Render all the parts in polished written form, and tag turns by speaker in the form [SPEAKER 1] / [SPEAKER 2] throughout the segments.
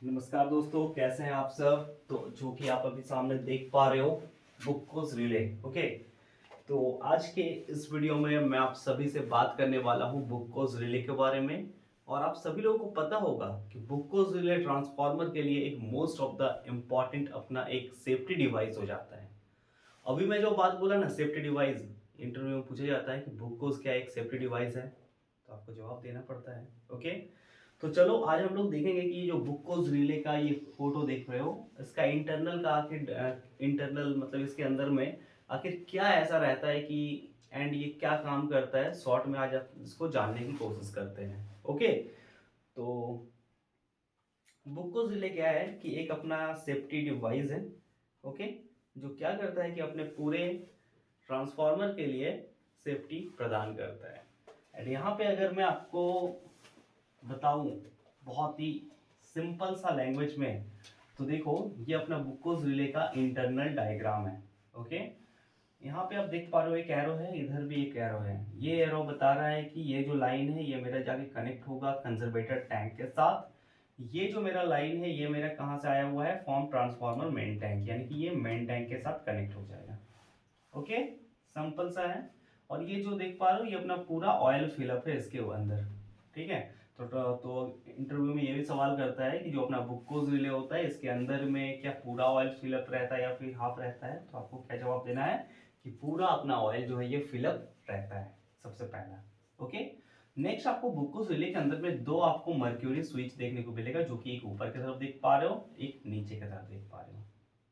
[SPEAKER 1] नमस्कार दोस्तों, कैसे हैं आप सब। तो जो कि आप अभी सामने देख पा रहे हो, बुक्कोस रिले। ओके, तो आज के इस वीडियो में मैं आप सभी से बात करने वाला हूं बुक्कोस रिले के बारे में। और आप सभी लोगों को पता होगा कि बुक्कोस रिले ट्रांसफार्मर के लिए एक मोस्ट ऑफ द इम्पॉर्टेंट अपना एक सेफ्टी डिवाइस हो जाता है। अभी मैं जो बात बोला ना, सेफ्टी डिवाइस, इंटरव्यू में पूछा जाता है कि बुक्कोस क्या एक सेफ्टी डिवाइस है, तो आपको जवाब देना पड़ता है। ओके, तो चलो आज हम लोग देखेंगे कि जो बुक्कोस रिले का ये फोटो देख रहे हो, इसका इंटरनल का आखिर इंटरनल मतलब इसके अंदर में आखिर क्या ऐसा रहता है कि एंड ये क्या काम करता है, शॉर्ट में आज आप इसको जानने की कोशिश करते हैं। ओके, तो बुक्कोस रिले क्या है कि एक अपना सेफ्टी डिवाइस है। ओके, जो क्या करता है कि अपने पूरे ट्रांसफार्मर के लिए सेफ्टी प्रदान करता है। एंड यहाँ पे अगर मैं आपको बताऊं बहुत ही सिंपल सा लैंग्वेज में, तो देखो ये अपना बुक्कोस रिले का इंटरनल डायग्राम है। ओके, यहाँ पे आप देख पा रहे हो एक एरो है, इधर भी एक एरो है। ये एरो बता रहा है कि ये जो लाइन है ये मेरा जाके कनेक्ट होगा कंजर्वेटर टैंक के साथ। ये जो मेरा लाइन है ये मेरा कहाँ से आया हुआ है, फॉर्म ट्रांसफार्मर मेन टैंक, यानी कि ये मेन टैंक के साथ कनेक्ट हो जाएगा। ओके, सिंपल सा है। और ये जो देख पा रहे हो ये अपना पूरा ऑयल फिलअप है इसके अंदर। ठीक है, तो इंटरव्यू में ये भी सवाल करता है कि जो अपना बुक्कोस रिले होता है इसके अंदर में क्या पूरा ऑयल फिलअप रहता है या फिर हाफ रहता है, तो आपको क्या जवाब देना है कि पूरा अपना ऑयल जो है ये फिलअप रहता है सबसे पहला। ओके, नेक्स्ट आपको बुक्कोस रिले के अंदर में दो आपको मर्क्यूरी स्विच देखने को मिलेगा, जो कि एक ऊपर की तरफ देख पा रहे हो, एक नीचे की तरफ देख पा रहे हो।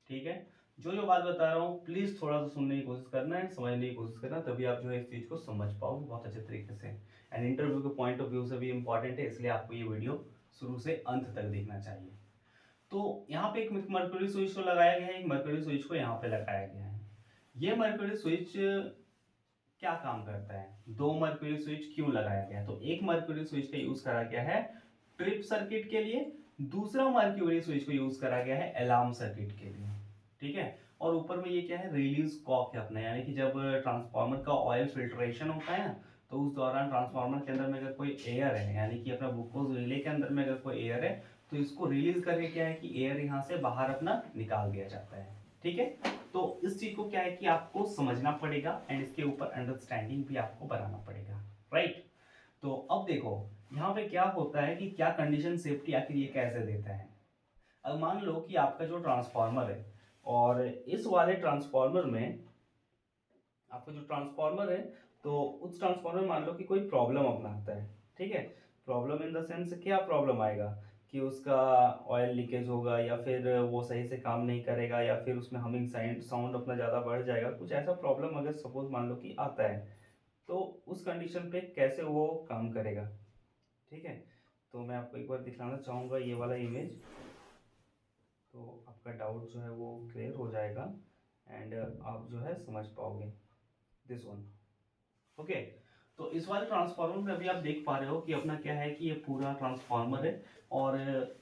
[SPEAKER 1] ठीक है, जो जो बात बता रहा हूँ प्लीज थोड़ा सा सुनने की कोशिश करना है, समझने की कोशिश करना, तभी आप जो है इस चीज को समझ पाओगे बहुत अच्छे तरीके से। एंड इंटरव्यू के पॉइंट ऑफ व्यू से भी इंपॉर्टेंट है, इसलिए आपको ये वीडियो शुरू से अंत तक देखना चाहिए। तो यहाँ पे एक मर्क्यूरी स्विच को लगाया गया है, एक मर्क्यूरी स्विच को यहाँ पे लगाया गया है। ये मर्क्यूरी स्विच क्या काम करता है, दो मर्क्यूरी स्विच क्यों लगाया गया है, तो एक मर्क्यूरी स्विच का यूज करा गया है ट्रिप सर्किट के लिए, दूसरा मर्क्यूरी स्विच को यूज करा गया है अलार्म सर्किट के लिए। ठीक है, और ऊपर में ये क्या है, रिलीज कॉक है अपना, यानी कि जब ट्रांसफार्मर का ऑयल फिल्ट्रेशन होता है ना, तो उस दौरान ट्रांसफार्मर के अंदर में अगर कोई एयर है, यानी कि अपना ग्लूकोज रिले के अंदर में अगर कोई एयर है, तो इसको रिलीज करके क्या है कि एयर यहाँ से बाहर अपना निकाल दिया जाता है। ठीक है, तो इस चीज को क्या है कि आपको समझना पड़ेगा एंड इसके ऊपर अंडरस्टैंडिंग भी आपको बनाना पड़ेगा। राइट, तो अब देखो यहाँ पे क्या होता है कि क्या कंडीशन सेफ्टी आखिर ये कैसे देता है। अब मान लो कि आपका जो ट्रांसफार्मर है, और इस वाले ट्रांसफार्मर में आपका जो ट्रांसफार्मर है, तो उस ट्रांसफार्मर में मान लो कि कोई प्रॉब्लम अपना आता है। ठीक है, प्रॉब्लम इन द सेंस क्या प्रॉब्लम आएगा कि उसका ऑयल लीकेज होगा, या फिर वो सही से काम नहीं करेगा, या फिर उसमें हमिंग साउंड अपना ज़्यादा बढ़ जाएगा, कुछ ऐसा प्रॉब्लम अगर सपोज मान लो कि आता है, तो उस कंडीशन पे कैसे वो काम करेगा। ठीक है, तो मैं आपको एक बार दिखाना चाहूँगा ये वाला इमेज, तो आपका डाउट जो है वो क्लियर हो जाएगा एंड आप जो है समझ पाओगे दिस वन। ओके, तो इस वाले ट्रांसफार्मर में अभी आप देख पा रहे हो कि अपना क्या है कि ये पूरा ट्रांसफार्मर है, और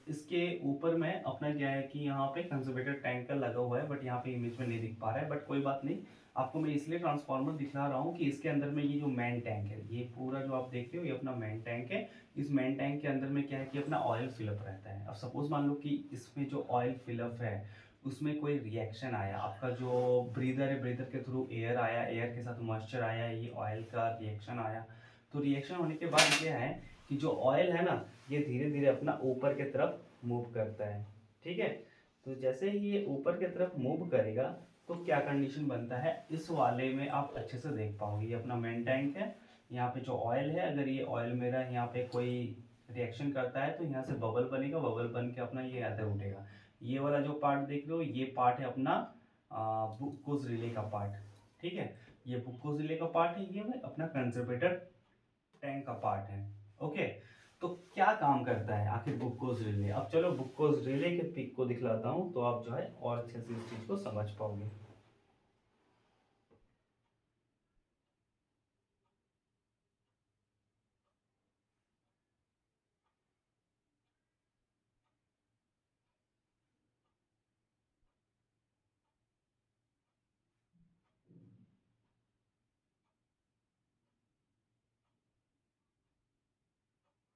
[SPEAKER 1] इसके ऊपर में अपना क्या है कि यहाँ पे कंजर्वेटर टैंक का लगा हुआ है, बट यहाँ पे इमेज में नहीं दिख पा रहा है, बट कोई बात नहीं। आपको मैं इसलिए ट्रांसफार्मर दिखा रहा हूँ कि इसके अंदर में ये जो मेन टैंक है, ये पूरा जो आप देख रहे हो ये अपना मेन टैंक है। इस मेन टैंक के अंदर में क्या है कि अपना ऑयल फिलअप रहता है। अब सपोज मान लो कि इसमें जो ऑयल फिलअप है उसमें कोई रिएक्शन आया, आपका जो ब्रीदर है, ब्रीदर के थ्रू एयर आया, एयर के साथ मॉइस्चर आया, ये ऑयल का रिएक्शन आया, तो रिएक्शन होने के बाद क्या है कि जो ऑयल है ना, ये धीरे धीरे अपना ऊपर की तरफ मूव करता है। ठीक है, तो जैसे ही ये ऊपर की तरफ मूव करेगा, तो क्या कंडीशन बनता है इस वाले में आप अच्छे से देख पाओगे। ये अपना मेन टैंक है, यहाँ पे जो ऑयल है, अगर ये ऑयल मेरा यहाँ पे कोई रिएक्शन करता है तो यहाँ से बबल बनेगा, बबल बन के अपना ये अंदर उठेगा। ये वाला जो पार्ट देख रहे हो ये पार्ट है अपना बुक्कोज रिले का पार्ट। ठीक है, ये बुक्कोज रिले का पार्ट है, ये अपना कंजर्वेटर टैंक का पार्ट है। ओके, तो क्या काम करता है आखिर बुक्कोज रिले, अब चलो बुक्कोज रिले के पिक को दिखलाता हूँ, तो आप जो है और अच्छे से इस चीज को समझ पाओगे।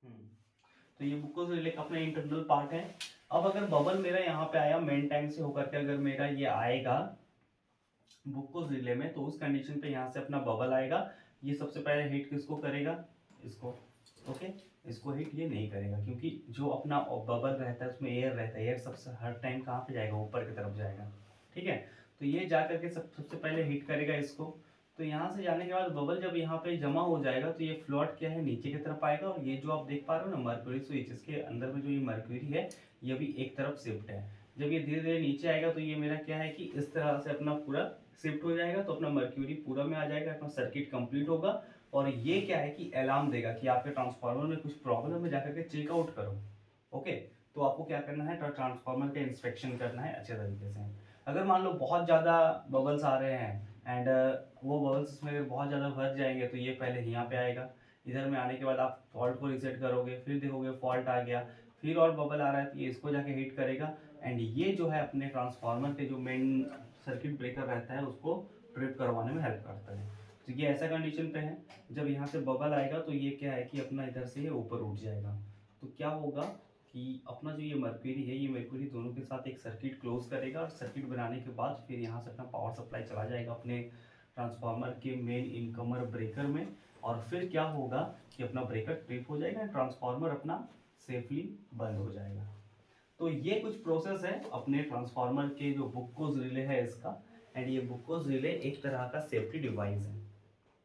[SPEAKER 1] हम्म, तो ये बुक्कोज रिले का अपना इंटरनल पार्ट है। अब अगर बबल मेरा यहाँ पे आया मेन टैंक से होकर के अगर मेरा ये आएगा बुक्कोज रिले में, तो उस कंडीशन पे यहाँ से अपना बबल आएगा। ये सबसे पहले हिट किसको करेगा, इसको, ओके। इसको हिट ये नहीं करेगा, क्योंकि जो अपना बबल रहता है उसमें एयर रहता है, एयर सबसे हर टाइम कहाँ पे जाएगा, ऊपर की तरफ जाएगा, ठीक है। तो ये जा करके सबसे पहले हिट करेगा इसको। तो यहाँ से जाने के बाद बबल जब यहाँ पे जमा हो जाएगा तो ये फ्लोट क्या है, नीचे की तरफ आएगा। और ये जो आप देख पा रहे हो ना मर्क्यूरी स्विच, इसके अंदर में जो ये मर्क्यूरी है ये भी एक तरफ शिफ्ट है। जब ये धीरे धीरे नीचे आएगा तो ये मेरा क्या है कि इस तरह से अपना पूरा शिफ्ट हो जाएगा, तो अपना मर्क्यूरी पूरा में आ जाएगा, अपना सर्किट कंप्लीट होगा। और ये क्या है कि अलार्म देगा कि आपके ट्रांसफार्मर में कुछ प्रॉब्लम है, जाकर के चेकआउट करो, ओके। तो आपको क्या करना है, ट्रांसफार्मर का इंस्पेक्शन करना है अच्छे तरीके से। अगर मान लो बहुत ज़्यादा बबल्स आ रहे हैं एंड वो बबल्स इसमें बहुत ज़्यादा भर जाएंगे, तो ये पहले यहाँ पे आएगा। इधर में आने के बाद आप फॉल्ट को रीसेट करोगे, फिर देखोगे फॉल्ट आ गया, फिर और बबल आ रहा है तो ये इसको जाके हिट करेगा। एंड ये जो है अपने ट्रांसफार्मर के जो मेन सर्किट ब्रेकर रहता है उसको ट्रिप करवाने में हेल्प करता है। तो ये ऐसा कंडीशन पे है, जब यहाँ से बबल आएगा तो ये क्या है कि अपना इधर से ये ऊपर उठ जाएगा। तो क्या होगा कि अपना जो ये मर्क्यूरी है, ये मर्क्यूरी दोनों के साथ एक सर्किट क्लोज करेगा, और सर्किट बनाने के बाद फिर यहाँ से अपना पावर सप्लाई चला जाएगा अपने ट्रांसफार्मर के मेन इनकमर ब्रेकर में। और फिर क्या होगा कि अपना ब्रेकर ट्रिप हो जाएगा, ट्रांसफार्मर अपना सेफली बंद हो जाएगा। तो ये कुछ प्रोसेस है अपने ट्रांसफार्मर के जो बुक्कोज रिले है इसका। एंड ये बुक्कोज रिले एक तरह का सेफ्टी डिवाइस है।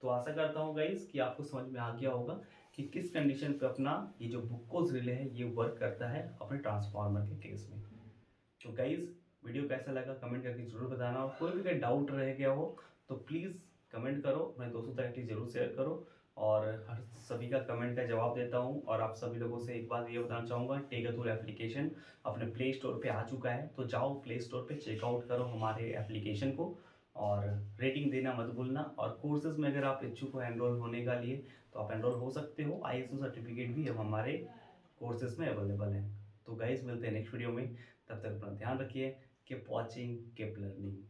[SPEAKER 1] तो आशा करता हूँ गाइज कि आपको समझ में आ गया होगा कि किस कंडीशन पे अपना ये जो बुक्कोज रिले है ये वर्क करता है अपने ट्रांसफार्मर के केस में। तो गाइज वीडियो कैसा लगा कमेंट करके जरूर बताना, और कोई भी डाउट रह गया हो तो प्लीज़ कमेंट करो, अपने दोस्तों तक जरूर शेयर करो। और हर सभी का कमेंट का जवाब देता हूँ। और आप सभी लोगों से एक बात ये बताना चाहूँगा, टेगाटूल एप्लीकेशन अपने प्ले स्टोर पे आ चुका है, तो जाओ प्ले स्टोर पे चेकआउट करो हमारे एप्लीकेशन को, और रेटिंग देना मत भूलना। और कोर्सेज में अगर आप इच्छुक हो एनरोल होने का लिए तो आप एनरोल हो सकते हो, ISO सर्टिफिकेट भी अब हमारे कोर्सेज में अवेलेबल है। तो गाइज मिलते हैं नेक्स्ट वीडियो में, तब तक अपना ध्यान रखिए। Keep watching, keep learning.